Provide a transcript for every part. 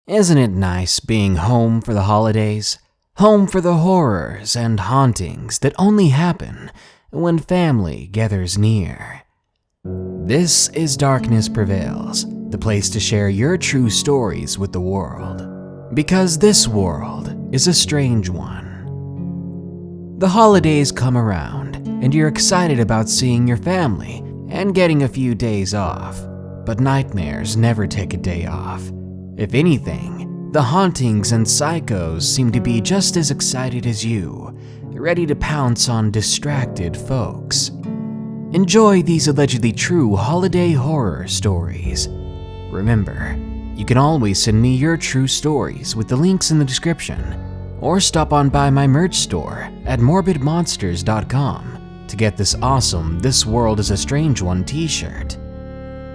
Isn't it nice being home for the holidays? Home for the horrors and hauntings that only happen when family gathers near. This is Darkness Prevails, the place to share your true stories with the world. Because this world is a strange one. The holidays come around, and you're excited about seeing your family and getting a few days off. But nightmares never take a day off. If anything, the hauntings and psychos seem to be just as excited as you, ready to pounce on distracted folks. Enjoy these allegedly true holiday horror stories. Remember, you can always send me your true stories with the links in the description, or stop on by my merch store at morbidmonsters.com to get this awesome This World is a Strange One t-shirt.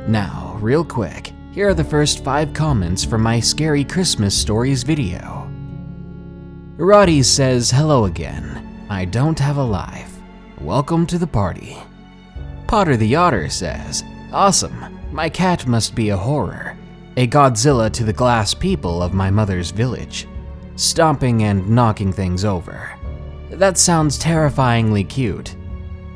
Now, real quick, here are the first 5 comments from my Scary Christmas Stories video. Roddy says, "Hello again. I don't have a life. Welcome to the party." Potter the Otter says, "Awesome. My cat must be a horror. A Godzilla to the glass people of my mother's village. Stomping and knocking things over. That sounds terrifyingly cute."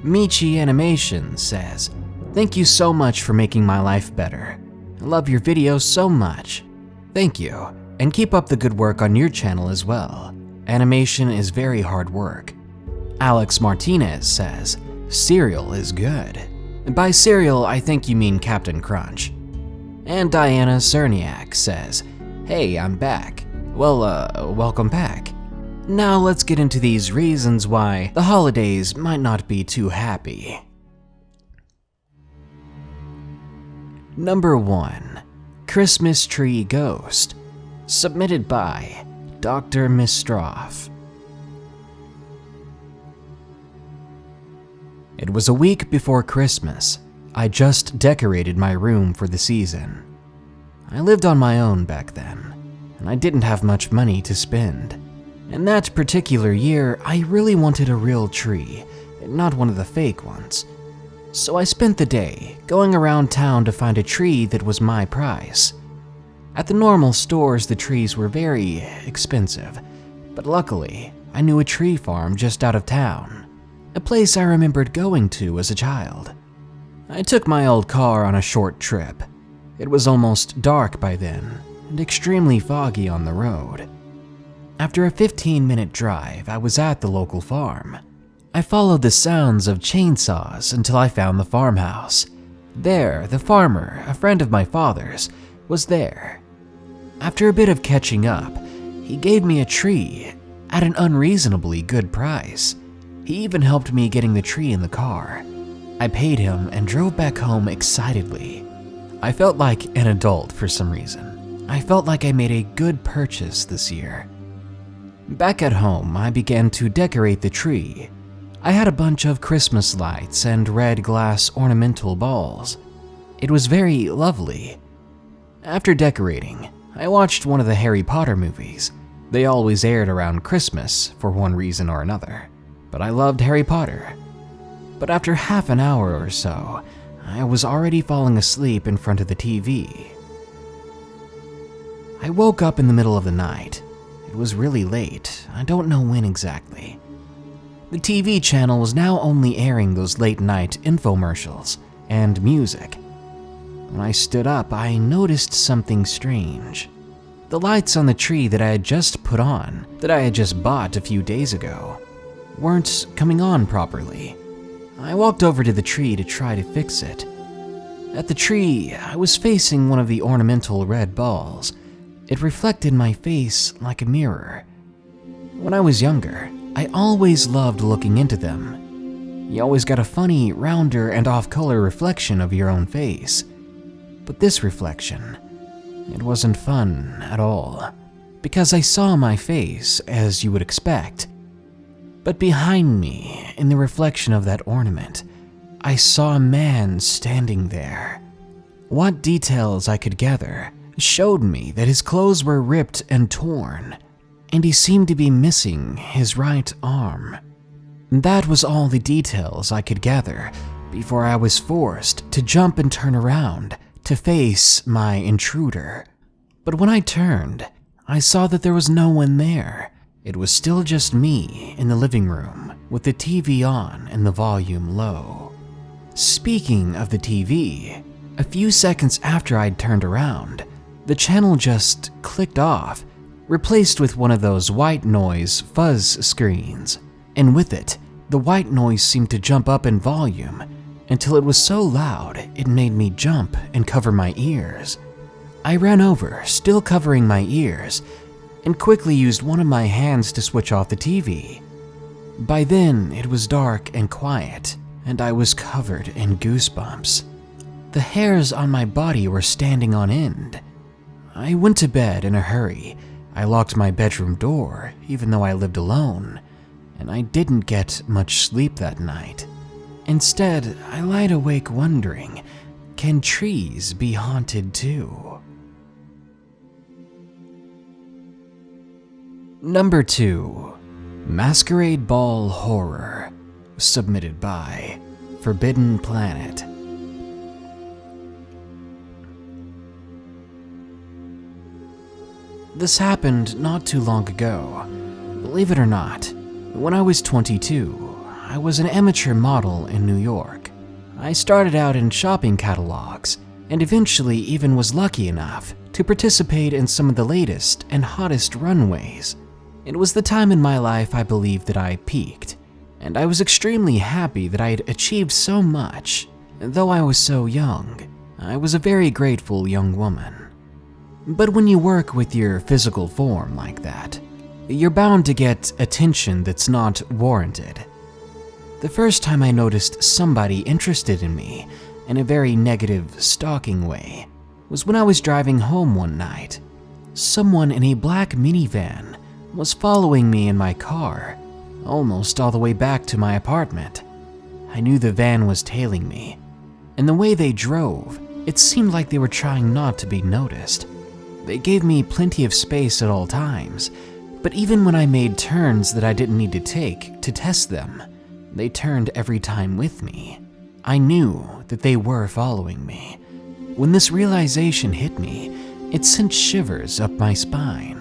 Michi Animation says, "Thank you so much for making my life better. I love your videos so much." Thank you, and keep up the good work on your channel as well. Animation is very hard work. Alex Martinez says, "Cereal is good." By cereal, I think you mean Captain Crunch. And Diana Cerniak says, "Hey, I'm back." Well, welcome back. Now let's get into these reasons why the holidays might not be too happy. Number 1. Christmas Tree Ghost. Submitted by Dr. Mistroff. It was a week before Christmas. I just decorated my room for the season. I lived on my own back then, and I didn't have much money to spend. And that particular year, I really wanted a real tree, not one of the fake ones. So I spent the day going around town to find a tree that was my price. At the normal stores, the trees were very expensive, but luckily, I knew a tree farm just out of town, a place I remembered going to as a child. I took my old car on a short trip. It was almost dark by then, and extremely foggy on the road. After a 15-minute drive, I was at the local farm. I followed the sounds of chainsaws until I found the farmhouse. There, the farmer, a friend of my father's, was there. After a bit of catching up, he gave me a tree at an unreasonably good price. He even helped me getting the tree in the car. I paid him and drove back home excitedly. I felt like an adult for some reason. I felt like I made a good purchase this year. Back at home, I began to decorate the tree. I had a bunch of Christmas lights and red glass ornamental balls. It was very lovely. After decorating, I watched one of the Harry Potter movies. They always aired around Christmas for one reason or another, but I loved Harry Potter. But after half an hour or so, I was already falling asleep in front of the TV. I woke up in the middle of the night. It was really late, I don't know when exactly. The TV channel was now only airing those late-night infomercials and music. When I stood up, I noticed something strange. The lights on the tree that I had just put on, that I had just bought a few days ago, weren't coming on properly. I walked over to the tree to try to fix it. At the tree, I was facing one of the ornamental red balls. It reflected my face like a mirror. When I was younger, I always loved looking into them. You always got a funny, rounder, and off-color reflection of your own face. But this reflection, it wasn't fun at all, because I saw my face, as you would expect. But behind me, in the reflection of that ornament, I saw a man standing there. What details I could gather showed me that his clothes were ripped and torn, and he seemed to be missing his right arm. That was all the details I could gather before I was forced to jump and turn around to face my intruder. But when I turned, I saw that there was no one there. It was still just me in the living room with the TV on and the volume low. Speaking of the TV, a few seconds after I'd turned around, the channel just clicked off, replaced with one of those white noise fuzz screens. And with it, the white noise seemed to jump up in volume until it was so loud it made me jump and cover my ears. I ran over, still covering my ears, and quickly used one of my hands to switch off the TV. By then, it was dark and quiet, and I was covered in goosebumps. The hairs on my body were standing on end. I went to bed in a hurry. I locked my bedroom door, even though I lived alone, and I didn't get much sleep that night. Instead, I lied awake wondering, can trees be haunted too? Number 2. Masquerade Ball Horror, submitted by Forbidden Planet. This happened not too long ago. Believe it or not, when I was 22, I was an amateur model in New York. I started out in shopping catalogs and eventually even was lucky enough to participate in some of the latest and hottest runways. It was the time in my life I believe that I peaked, and I was extremely happy that I had achieved so much. Though I was so young, I was a very grateful young woman. But when you work with your physical form like that, you're bound to get attention that's not warranted. The first time I noticed somebody interested in me in a very negative, stalking way was when I was driving home one night. Someone in a black minivan was following me in my car, almost all the way back to my apartment. I knew the van was tailing me, and the way they drove, it seemed like they were trying not to be noticed. They gave me plenty of space at all times, but even when I made turns that I didn't need to take to test them, they turned every time with me. I knew that they were following me. When this realization hit me, it sent shivers up my spine.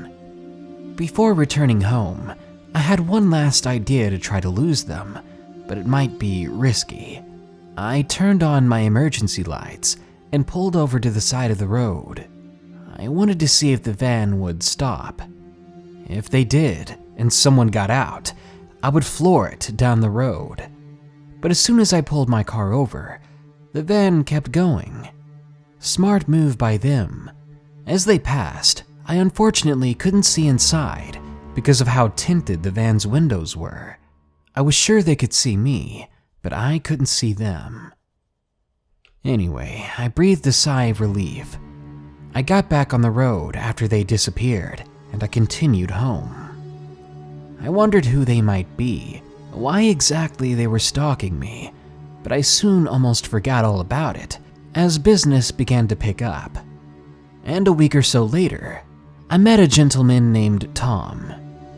Before returning home, I had one last idea to try to lose them, but it might be risky. I turned on my emergency lights and pulled over to the side of the road. I wanted to see if the van would stop. If they did, and someone got out, I would floor it down the road. But as soon as I pulled my car over, the van kept going. Smart move by them. As they passed, I unfortunately couldn't see inside because of how tinted the van's windows were. I was sure they could see me, but I couldn't see them. Anyway, I breathed a sigh of relief. I got back on the road after they disappeared, and I continued home. I wondered who they might be, why exactly they were stalking me, but I soon almost forgot all about it as business began to pick up. And a week or so later, I met a gentleman named Tom,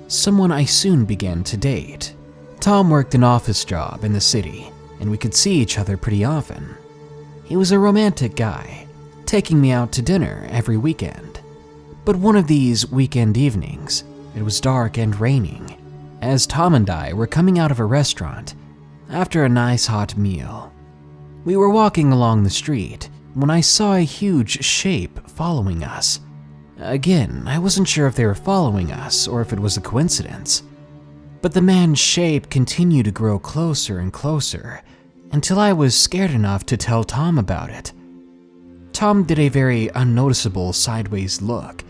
someone I soon began to date. Tom worked an office job in the city, and we could see each other pretty often. He was a romantic guy, taking me out to dinner every weekend. But one of these weekend evenings, it was dark and raining, as Tom and I were coming out of a restaurant after a nice hot meal. We were walking along the street when I saw a huge shape following us. Again, I wasn't sure if they were following us or if it was a coincidence. But the man's shape continued to grow closer and closer until I was scared enough to tell Tom about it. Tom did a very unnoticeable sideways look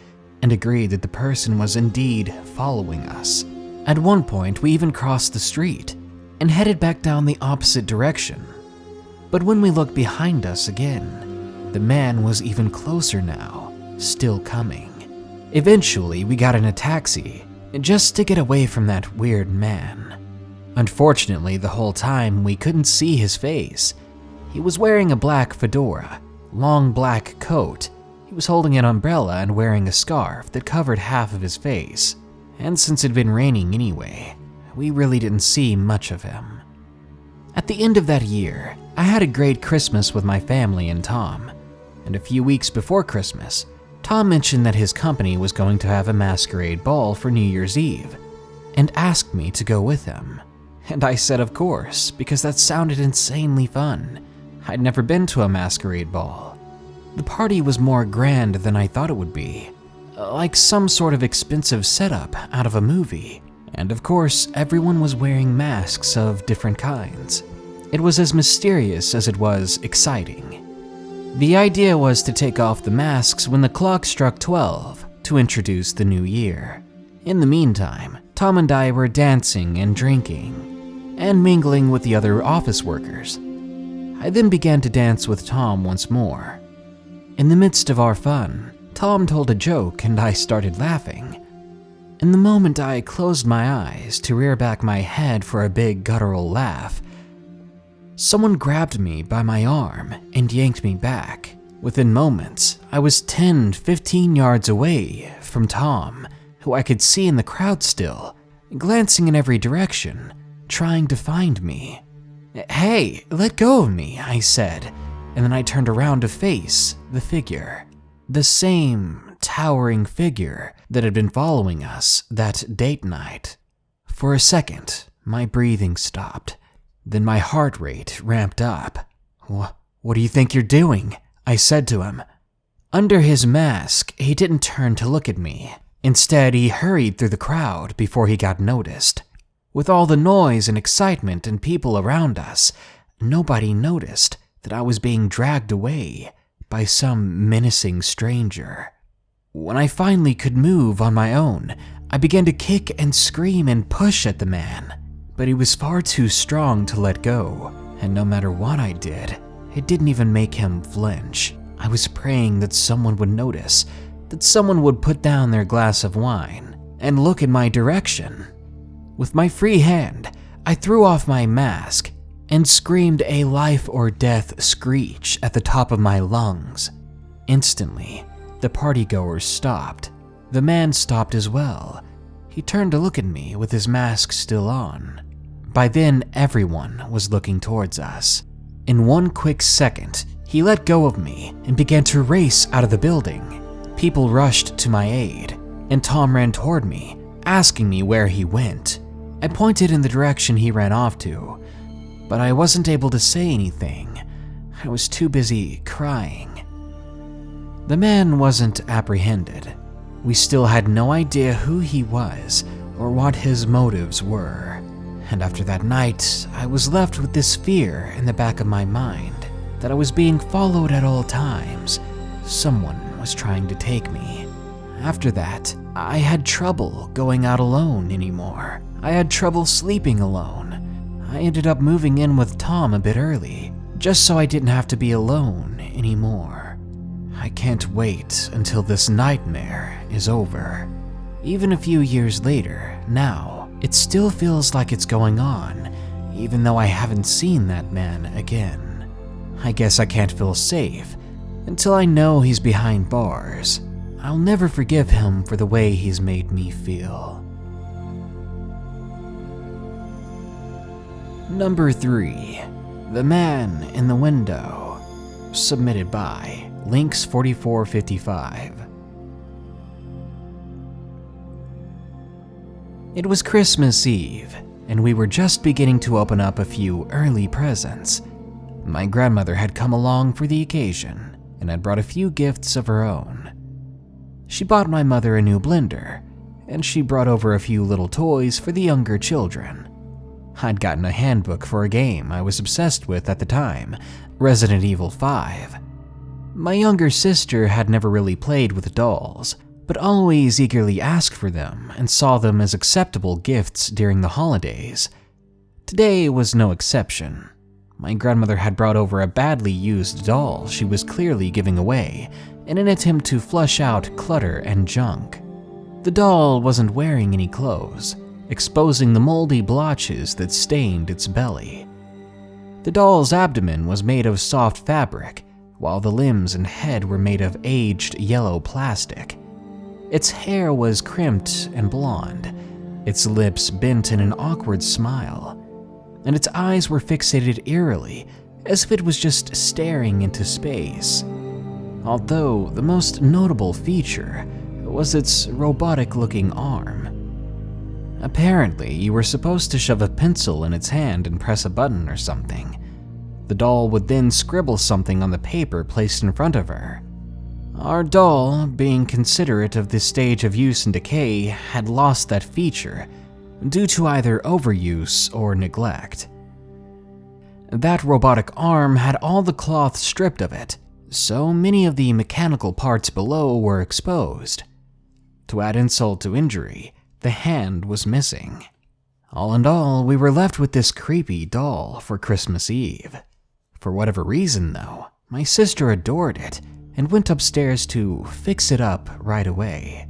and agreed that the person was indeed following us. At one point, we even crossed the street and headed back down the opposite direction. But when we looked behind us again, the man was even closer now, still coming. Eventually, we got in a taxi just to get away from that weird man. Unfortunately, the whole time we couldn't see his face. He was wearing a black fedora, long black coat. He was holding an umbrella and wearing a scarf that covered half of his face. And since it'd been raining anyway, we really didn't see much of him. At the end of that year, I had a great Christmas with my family and Tom. And a few weeks before Christmas, Tom mentioned that his company was going to have a masquerade ball for New Year's Eve and asked me to go with him. And I said of course, because that sounded insanely fun. I'd never been to a masquerade ball. The party was more grand than I thought it would be, like some sort of expensive setup out of a movie. And of course, everyone was wearing masks of different kinds. It was as mysterious as it was exciting. The idea was to take off the masks when the clock struck 12 to introduce the new year. In the meantime, Tom and I were dancing and drinking and mingling with the other office workers. I then began to dance with Tom once more. In the midst of our fun, Tom told a joke and I started laughing. In the moment I closed my eyes to rear back my head for a big guttural laugh, someone grabbed me by my arm and yanked me back. Within moments, I was 10-15 yards away from Tom, who I could see in the crowd still, glancing in every direction, trying to find me. "Hey, let go of me," I said, and then I turned around to face the figure. The same towering figure that had been following us that date night. For a second, my breathing stopped. Then my heart rate ramped up. What do you think you're doing?" I said to him. Under his mask, he didn't turn to look at me. Instead, he hurried through the crowd before he got noticed. With all the noise and excitement and people around us, nobody noticed that I was being dragged away by some menacing stranger. When I finally could move on my own, I began to kick and scream and push at the man, but he was far too strong to let go, and no matter what I did, it didn't even make him flinch. I was praying that someone would notice, that someone would put down their glass of wine and look in my direction. With my free hand, I threw off my mask and screamed a life or death screech at the top of my lungs. Instantly, the partygoers stopped. The man stopped as well. He turned to look at me with his mask still on. By then, everyone was looking towards us. In one quick second, he let go of me and began to race out of the building. People rushed to my aid, and Tom ran toward me, asking me where he went. I pointed in the direction he ran off to, but I wasn't able to say anything. I was too busy crying. The man wasn't apprehended. We still had no idea who he was or what his motives were. And after that night, I was left with this fear in the back of my mind that I was being followed at all times. Someone was trying to take me. After that, I had trouble going out alone anymore. I had trouble sleeping alone. I ended up moving in with Tom a bit early, just so I didn't have to be alone anymore. I can't wait until this nightmare is over. Even a few years later, now, it still feels like it's going on, even though I haven't seen that man again. I guess I can't feel safe until I know he's behind bars. I'll never forgive him for the way he's made me feel. Number 3. The Man in the Window. Submitted by Lynx4455. It was Christmas Eve, and we were just beginning to open up a few early presents. My grandmother had come along for the occasion and had brought a few gifts of her own. She bought my mother a new blender, and she brought over a few little toys for the younger children. I'd gotten a handbook for a game I was obsessed with at the time, Resident Evil 5. My younger sister had never really played with dolls, but always eagerly asked for them and saw them as acceptable gifts during the holidays. Today was no exception. My grandmother had brought over a badly used doll she was clearly giving away in an attempt to flush out clutter and junk. The doll wasn't wearing any clothes, exposing the moldy blotches that stained its belly. The doll's abdomen was made of soft fabric, while the limbs and head were made of aged yellow plastic. Its hair was crimped and blonde, its lips bent in an awkward smile, and its eyes were fixated eerily, as if it was just staring into space. although the most notable feature was its robotic-looking arm. Apparently, you were supposed to shove a pencil in its hand and press a button or something. The doll would then scribble something on the paper placed in front of her. Our doll, being considerate of this stage of use and decay, had lost that feature due to either overuse or neglect. That robotic arm had all the cloth stripped of it, so many of the mechanical parts below were exposed. To add insult to injury, the hand was missing. All in all, we were left with this creepy doll for Christmas Eve. For whatever reason, though, my sister adored it and went upstairs to fix it up right away.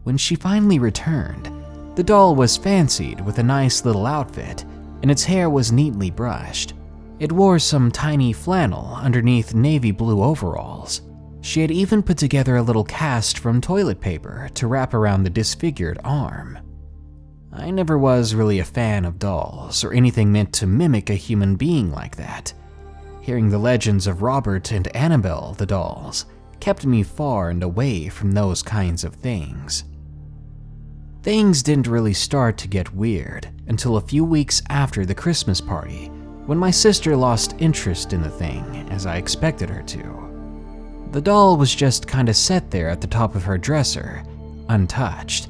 When she finally returned, the doll was fancied with a nice little outfit, and its hair was neatly brushed. It wore some tiny flannel underneath navy blue overalls. She had even put together a little cast from toilet paper to wrap around the disfigured arm. I never was really a fan of dolls or anything meant to mimic a human being like that. Hearing the legends of Robert and Annabelle the dolls kept me far and away from those kinds of things. Things didn't really start to get weird until a few weeks after the Christmas party, when my sister lost interest in the thing, as I expected her to. The doll was just kinda set there at the top of her dresser, untouched.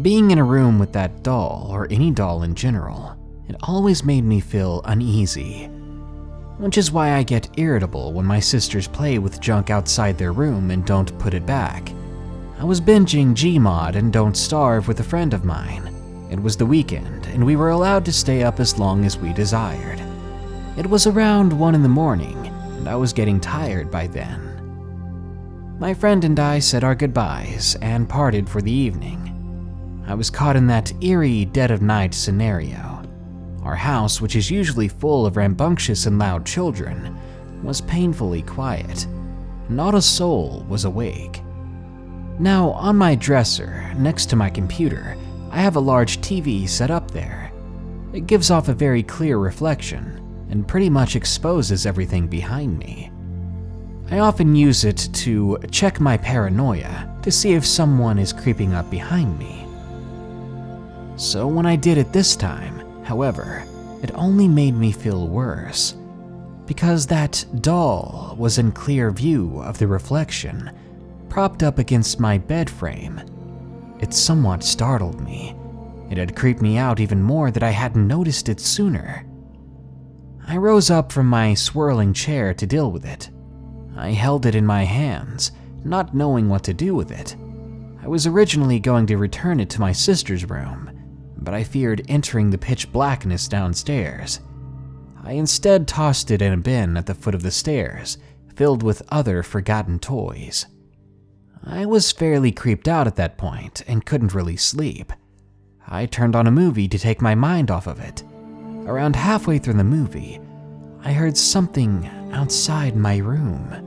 Being in a room with that doll, or any doll in general, it always made me feel uneasy. Which is why I get irritable when my sisters play with junk outside their room and don't put it back. I was binging Gmod and Don't Starve with a friend of mine. It was the weekend, and we were allowed to stay up as long as we desired. It was around 1 in the morning, and I was getting tired by then. My friend and I said our goodbyes and parted for the evening. I was caught in that eerie dead-of-night scenario. Our house, which is usually full of rambunctious and loud children, was painfully quiet. Not a soul was awake. Now, on my dresser, next to my computer, I have a large TV set up there. It gives off a very clear reflection and pretty much exposes everything behind me. I often use it to check my paranoia to see if someone is creeping up behind me. So when I did it this time, however, it only made me feel worse, because that doll was in clear view of the reflection, propped up against my bed frame. It somewhat startled me. It had creeped me out even more that I hadn't noticed it sooner. I rose up from my swirling chair to deal with it. I held it in my hands, not knowing what to do with it. I was originally going to return it to my sister's room, but I feared entering the pitch blackness downstairs. I instead tossed it in a bin at the foot of the stairs, filled with other forgotten toys. I was fairly creeped out at that point and couldn't really sleep. I turned on a movie to take my mind off of it. Around halfway through the movie, I heard something outside my room.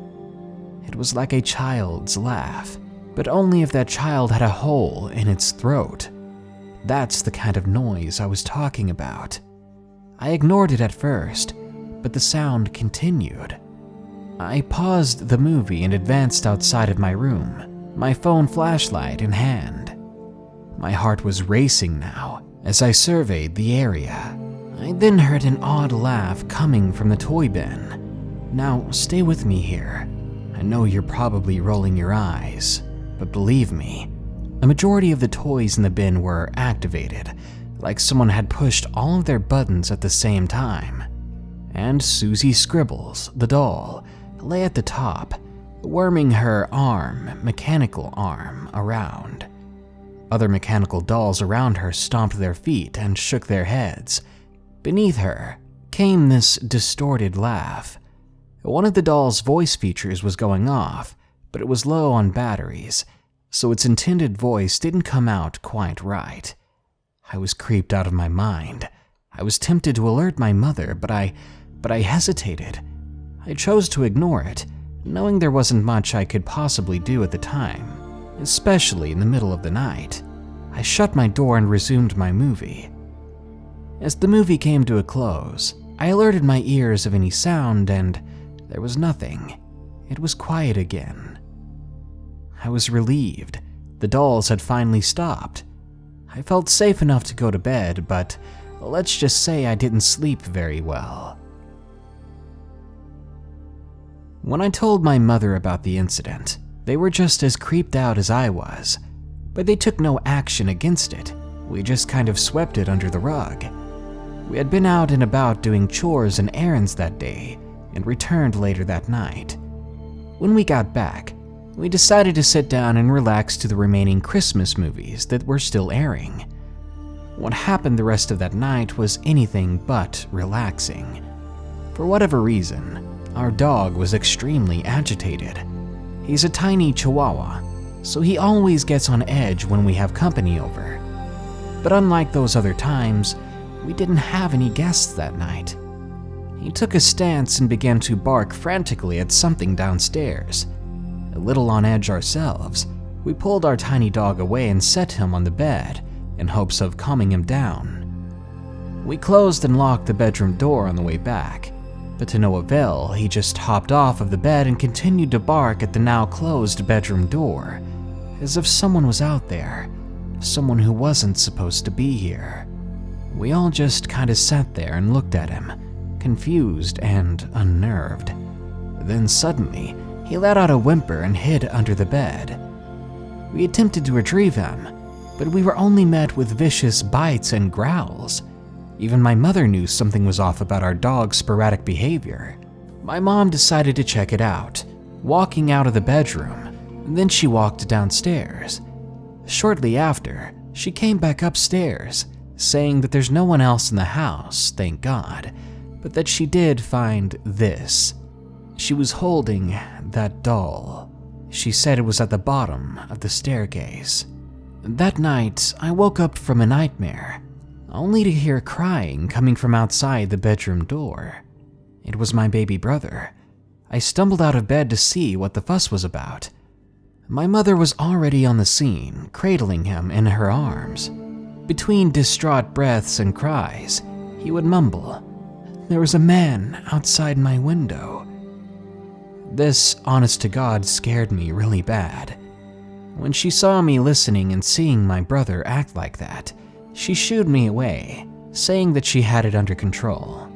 It was like a child's laugh, but only if that child had a hole in its throat. That's the kind of noise I was talking about. I ignored it at first, but the sound continued. I paused the movie and advanced outside of my room, my phone flashlight in hand. My heart was racing now as I surveyed the area. I then heard an odd laugh coming from the toy bin. Now, stay with me here. I know you're probably rolling your eyes, but believe me, a majority of the toys in the bin were activated, like someone had pushed all of their buttons at the same time. And Susie Scribbles, the doll, lay at the top, worming her mechanical arm, around. Other mechanical dolls around her stomped their feet and shook their heads. Beneath her came this distorted laugh. One of the doll's voice features was going off, but it was low on batteries, so its intended voice didn't come out quite right. I was creeped out of my mind. I was tempted to alert my mother, but I hesitated. I chose to ignore it, knowing there wasn't much I could possibly do at the time, especially in the middle of the night. I shut my door and resumed my movie. As the movie came to a close, I alerted my ears of any sound, and there was nothing. it was quiet again. I was relieved. The dolls had finally stopped. I felt safe enough to go to bed, but let's just say I didn't sleep very well. When I told my mother about the incident, they were just as creeped out as I was, but they took no action against it. We just kind of swept it under the rug. We had been out and about doing chores and errands that day and returned later that night. When we got back, we decided to sit down and relax to the remaining Christmas movies that were still airing. What happened the rest of that night was anything but relaxing. For whatever reason, our dog was extremely agitated. He's a tiny chihuahua, so he always gets on edge when we have company over. But unlike those other times, we didn't have any guests that night. He took a stance and began to bark frantically at something downstairs. A little on edge ourselves, we pulled our tiny dog away and set him on the bed in hopes of calming him down. We closed and locked the bedroom door on the way back, but to no avail. He just hopped off of the bed and continued to bark at the now closed bedroom door, as if someone was out there, someone who wasn't supposed to be here. We all just kind of sat there and looked at him, confused and unnerved. Then suddenly, he let out a whimper and hid under the bed. We attempted to retrieve him, but we were only met with vicious bites and growls. Even my mother knew something was off about our dog's sporadic behavior. My mom decided to check it out, walking out of the bedroom, and then she walked downstairs. Shortly after, she came back upstairs, saying that there's no one else in the house, thank God, but that she did find this. She was holding that doll. She said it was at the bottom of the staircase. That night, I woke up from a nightmare, only to hear crying coming from outside the bedroom door. It was my baby brother. I stumbled out of bed to see what the fuss was about. My mother was already on the scene, cradling him in her arms. Between distraught breaths and cries, he would mumble, "There was a man outside my window." This, honest to God, scared me really bad. When she saw me listening and seeing my brother act like that, she shooed me away, saying that she had it under control.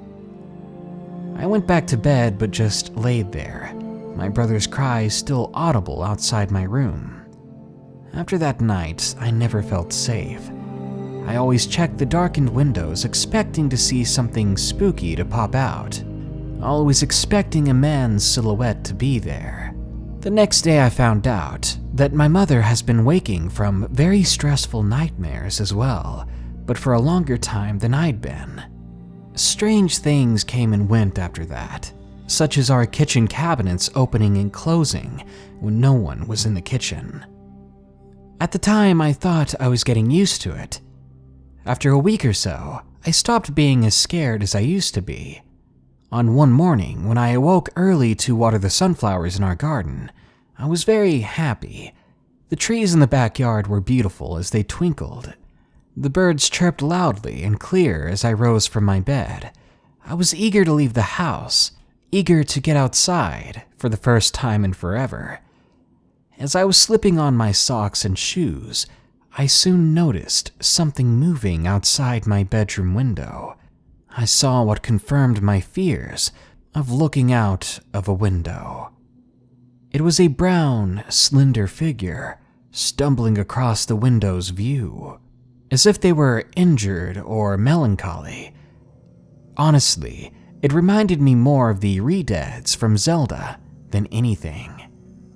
I went back to bed but just laid there, my brother's cries still audible outside my room. After that night, I never felt safe. I always checked the darkened windows, expecting to see something spooky to pop out, always expecting a man's silhouette to be there. The next day I found out that my mother has been waking from very stressful nightmares as well, but for a longer time than I'd been. Strange things came and went after that, such as our kitchen cabinets opening and closing when no one was in the kitchen. At the time, I thought I was getting used to it. After a week or so, I stopped being as scared as I used to be. On one morning, when I awoke early to water the sunflowers in our garden, I was very happy. The trees in the backyard were beautiful as they twinkled. The birds chirped loudly and clear as I rose from my bed. I was eager to leave the house, eager to get outside for the first time in forever. As I was slipping on my socks and shoes, I soon noticed something moving outside my bedroom window. I saw what confirmed my fears of looking out of a window. It was a brown, slender figure stumbling across the window's view, as if they were injured or melancholy. Honestly, it reminded me more of the Redeads from Zelda than anything.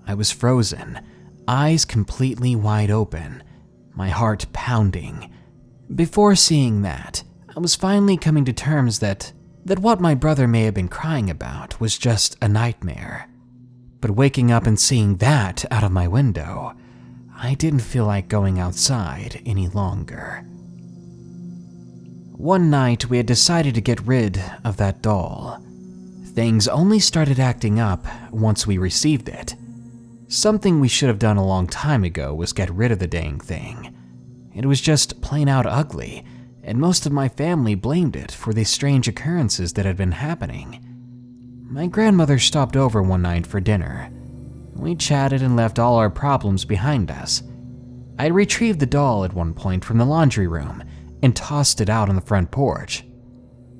I was frozen, eyes completely wide open, my heart pounding. Before seeing that, I was finally coming to terms that what my brother may have been crying about was just a nightmare. But waking up and seeing that out of my window, I didn't feel like going outside any longer. One night, we had decided to get rid of that doll. Things only started acting up once we received it. Something we should have done a long time ago was get rid of the dang thing. It was just plain out ugly, and most of my family blamed it for the strange occurrences that had been happening. My grandmother stopped over one night for dinner. We chatted and left all our problems behind us. I retrieved the doll at one point from the laundry room and tossed it out on the front porch.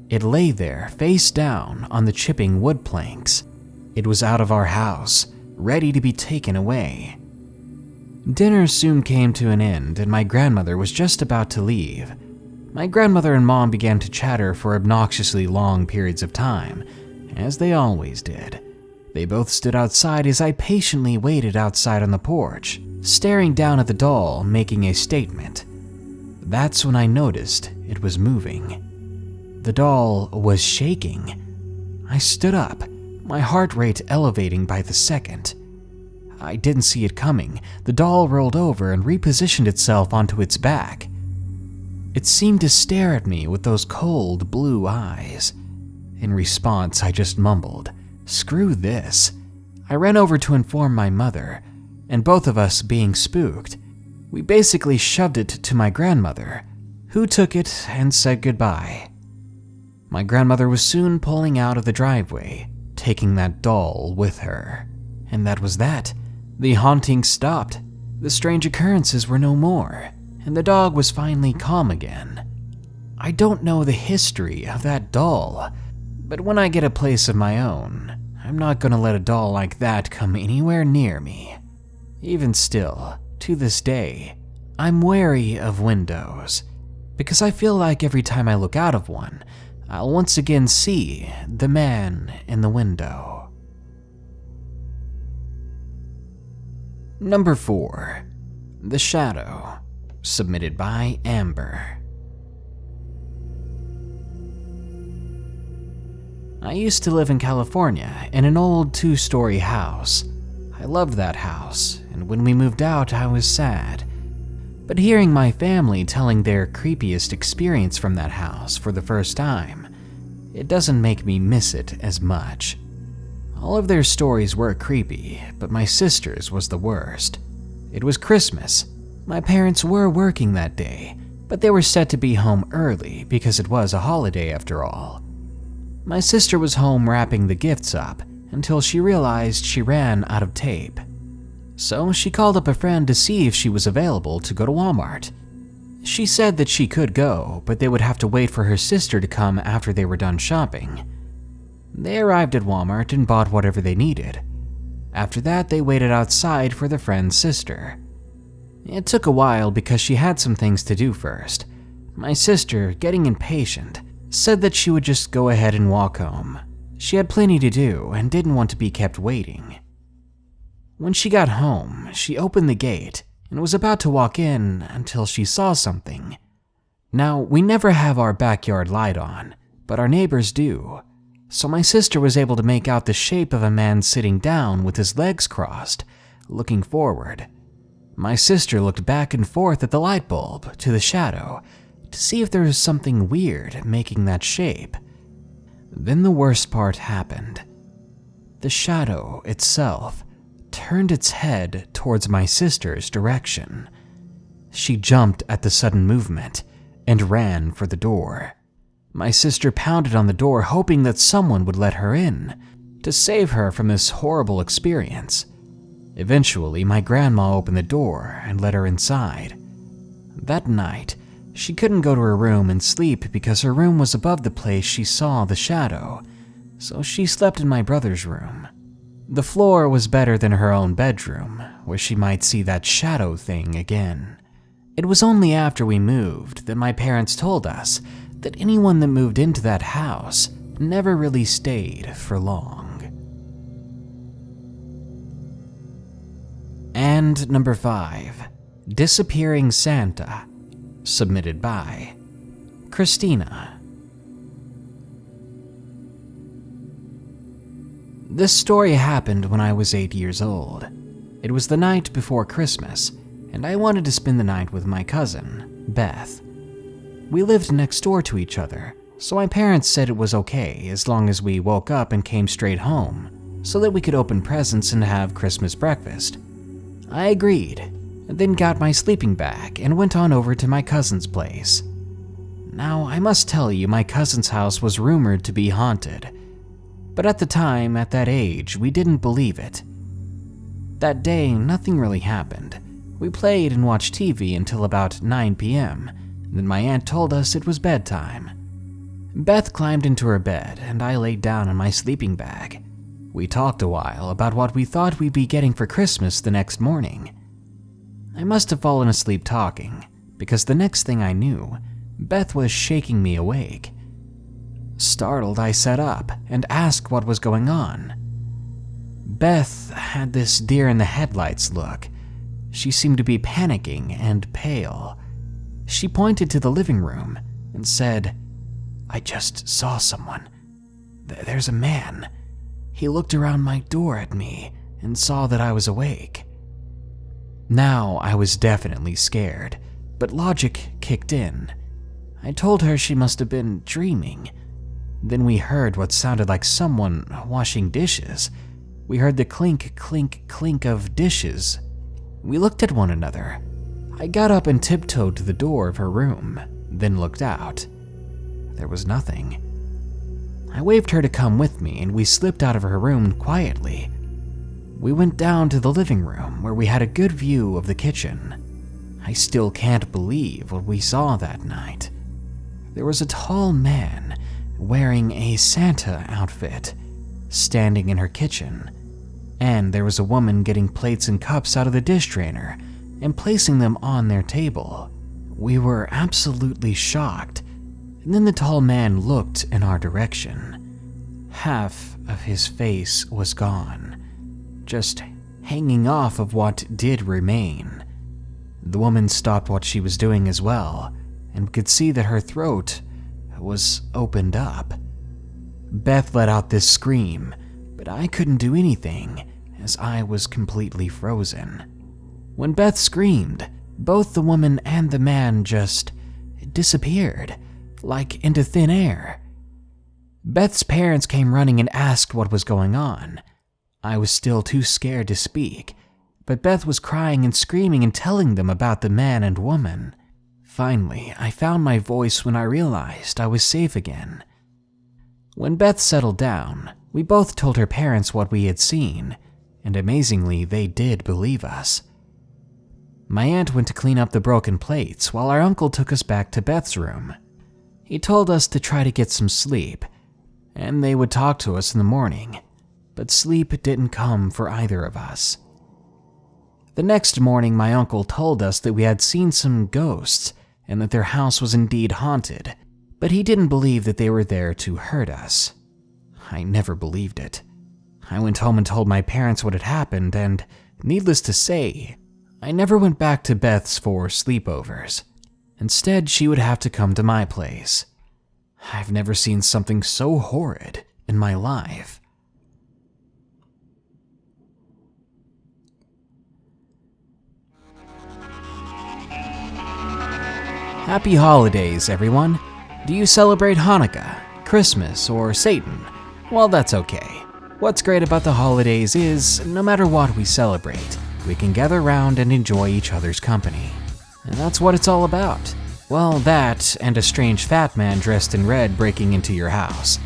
It lay there, face down, on the chipping wood planks. It was out of our house, ready to be taken away. Dinner soon came to an end, and my grandmother was just about to leave. My grandmother and mom began to chatter for obnoxiously long periods of time, as they always did. They both stood outside as I patiently waited outside on the porch, staring down at the doll, making a statement. That's when I noticed it was moving. The doll was shaking. I stood up, my heart rate elevating by the second. I didn't see it coming. The doll rolled over and repositioned itself onto its back. It seemed to stare at me with those cold blue eyes. In response, I just mumbled, "Screw this." I ran over to inform my mother, and both of us being spooked, we basically shoved it to my grandmother, who took it and said goodbye. My grandmother was soon pulling out of the driveway, taking that doll with her. And that was that. The haunting stopped. The strange occurrences were no more, and the dog was finally calm again. I don't know the history of that doll, but when I get a place of my own, I'm not gonna let a doll like that come anywhere near me. Even still, to this day, I'm wary of windows, because I feel like every time I look out of one, I'll once again see the man in the window. Number 4. The Shadow, submitted by Amber. I used to live in California in an old 2-story house. I loved that house, and when we moved out, I was sad. But hearing my family telling their creepiest experience from that house for the first time, it doesn't make me miss it as much. All of their stories were creepy, but my sister's was the worst. It was Christmas. My parents were working that day, but they were set to be home early because it was a holiday after all. My sister was home wrapping the gifts up until she realized she ran out of tape. So she called up a friend to see if she was available to go to Walmart. She said that she could go, but they would have to wait for her sister to come after they were done shopping. They arrived at Walmart and bought whatever they needed. After that, they waited outside for their friend's sister. It took a while because she had some things to do first. My sister, getting impatient, said that she would just go ahead and walk home. She had plenty to do and didn't want to be kept waiting. When she got home, she opened the gate and was about to walk in until she saw something. Now, we never have our backyard light on, but our neighbors do. So my sister was able to make out the shape of a man sitting down with his legs crossed, looking forward. My sister looked back and forth at the light bulb to the shadow to see if there was something weird making that shape. Then the worst part happened. The shadow itself turned its head towards my sister's direction. She jumped at the sudden movement and ran for the door. My sister pounded on the door hoping that someone would let her in to save her from this horrible experience. Eventually, my grandma opened the door and let her inside. That night, she couldn't go to her room and sleep because her room was above the place she saw the shadow, so she slept in my brother's room. The floor was better than her own bedroom, where she might see that shadow thing again. It was only after we moved that my parents told us that anyone that moved into that house never really stayed for long. And number 5, Disappearing Santa, submitted by Christina. This story happened when I was 8 years old. It was the night before Christmas, and I wanted to spend the night with my cousin, Beth. We lived next door to each other, so my parents said it was okay as long as we woke up and came straight home, so that we could open presents and have Christmas breakfast. I agreed, and then got my sleeping bag and went on over to my cousin's place. Now, I must tell you, my cousin's house was rumored to be haunted. But at the time, at that age, we didn't believe it. That day, nothing really happened. We played and watched TV until about 9 p.m. Then my aunt told us it was bedtime. Beth climbed into her bed and I laid down in my sleeping bag. We talked a while about what we thought we'd be getting for Christmas the next morning. I must have fallen asleep talking, because the next thing I knew, Beth was shaking me awake. Startled, I sat up and asked what was going on. Beth had this deer-in-the-headlights look. She seemed to be panicking and pale. She pointed to the living room and said, "I just saw someone. There's a man. He looked around my door at me and saw that I was awake." Now I was definitely scared, but logic kicked in. I told her she must have been dreaming. Then we heard what sounded like someone washing dishes. We heard the clink, clink, clink of dishes. We looked at one another. I got up and tiptoed to the door of her room, then looked out. There was nothing. I waved her to come with me and we slipped out of her room quietly. We went down to the living room where we had a good view of the kitchen. I still can't believe what we saw that night. There was a tall man wearing a Santa outfit standing in her kitchen, and there was a woman getting plates and cups out of the dish drainer and placing them on their table. We were absolutely shocked, and then the tall man looked in our direction. Half of his face was gone, just hanging off of what did remain. The woman stopped what she was doing as well, and could see that her throat was opened up. Beth let out this scream, but I couldn't do anything as I was completely frozen. When Beth screamed, both the woman and the man just disappeared, like into thin air. Beth's parents came running and asked what was going on. I was still too scared to speak, but Beth was crying and screaming and telling them about the man and woman. Finally, I found my voice when I realized I was safe again. When Beth settled down, we both told her parents what we had seen, and amazingly, they did believe us. My aunt went to clean up the broken plates while our uncle took us back to Beth's room. He told us to try to get some sleep, and they would talk to us in the morning, but sleep didn't come for either of us. The next morning, my uncle told us that we had seen some ghosts and that their house was indeed haunted, but he didn't believe that they were there to hurt us. I never believed it. I went home and told my parents what had happened, and needless to say, I never went back to Beth's for sleepovers. Instead, she would have to come to my place. I've never seen something so horrid in my life. Happy holidays, everyone. Do you celebrate Hanukkah, Christmas, or Satan? Well, that's okay. What's great about the holidays is, no matter what we celebrate, we can gather around and enjoy each other's company. And that's what it's all about. Well, that and a strange fat man dressed in red breaking into your house.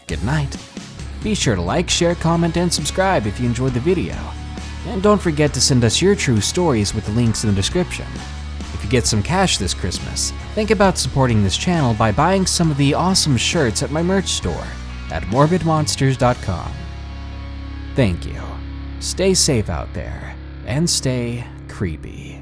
Good night. Be sure to like, share, comment, and subscribe if you enjoyed the video. And don't forget to send us your true stories with the links in the description. If you get some cash this Christmas, think about supporting this channel by buying some of the awesome shirts at my merch store at morbidmonsters.com. Thank you. Stay safe out there, and stay creepy.